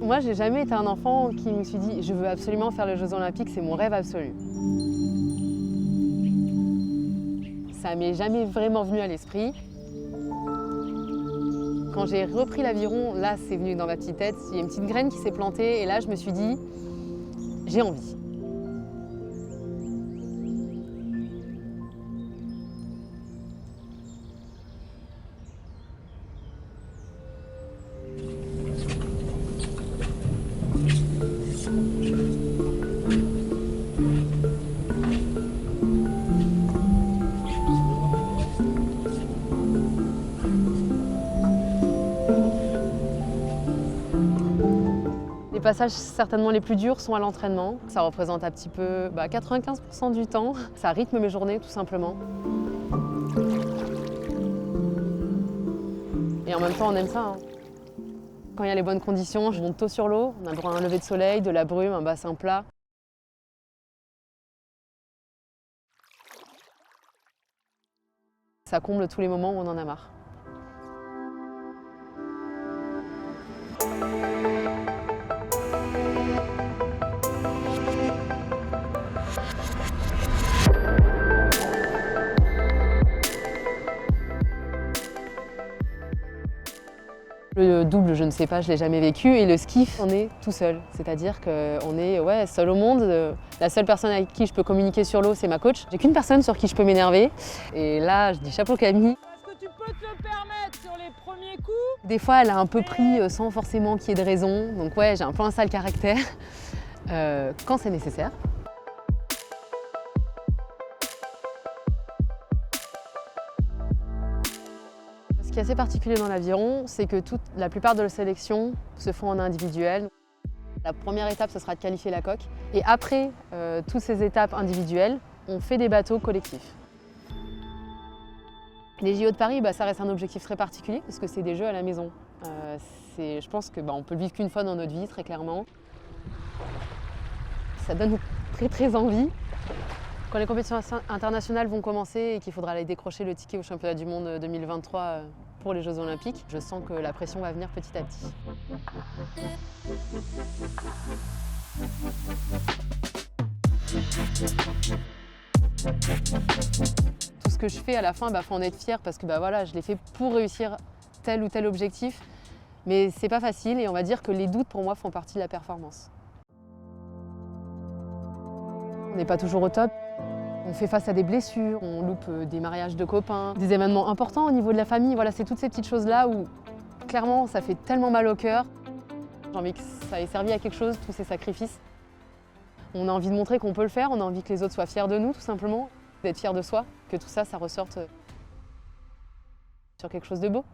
Moi, j'ai jamais été un enfant qui me suis dit « je veux absolument faire les Jeux Olympiques, c'est mon rêve absolu ». Ça m'est jamais vraiment venu à l'esprit. Quand j'ai repris l'aviron, là, c'est venu dans ma petite tête. Il y a une petite graine qui s'est plantée et là, je me suis dit « j'ai envie ». Les passages certainement les plus durs sont à l'entraînement. Ça représente un petit peu 95% du temps. Ça rythme mes journées tout simplement. Et en même temps, on aime ça. Quand il y a les bonnes conditions, je monte tôt sur l'eau. On a le droit à un lever de soleil, de la brume, un bassin plat. Ça comble tous les moments où on en a marre. Le double, je ne sais pas, je ne l'ai jamais vécu. Et le ski, on est tout seul. C'est-à-dire qu'on est seul au monde. La seule personne avec qui je peux communiquer sur l'eau, c'est ma coach. J'ai qu'une personne sur qui je peux m'énerver. Et là, je dis chapeau Camille. Est-ce que tu peux te le permettre sur les premiers coups? Des fois, elle a un peu pris sans forcément qu'il y ait de raison. Donc ouais, j'ai un peu un sale caractère quand c'est nécessaire. Ce qui est assez particulier dans l'aviron, c'est que la plupart de nos sélections se font en individuel. La première étape, ce sera de qualifier la coque. Et après toutes ces étapes individuelles, on fait des bateaux collectifs. Les JO de Paris, ça reste un objectif très particulier parce que c'est des jeux à la maison. Je pense qu'on peut le vivre qu'une fois dans notre vie, très clairement. Ça donne très très envie. Quand les compétitions internationales vont commencer et qu'il faudra aller décrocher le ticket au championnat du monde 2023 pour les Jeux Olympiques, je sens que la pression va venir petit à petit. Tout ce que je fais à la fin, faut en être fier parce que je l'ai fait pour réussir tel ou tel objectif. Mais c'est pas facile et on va dire que les doutes pour moi font partie de la performance. On n'est pas toujours au top. On fait face à des blessures, on loupe des mariages de copains, des événements importants au niveau de la famille. Voilà, c'est toutes ces petites choses-là où clairement ça fait tellement mal au cœur. J'ai envie que ça ait servi à quelque chose, tous ces sacrifices. On a envie de montrer qu'on peut le faire, on a envie que les autres soient fiers de nous tout simplement, d'être fiers de soi, que tout ça ressorte sur quelque chose de beau.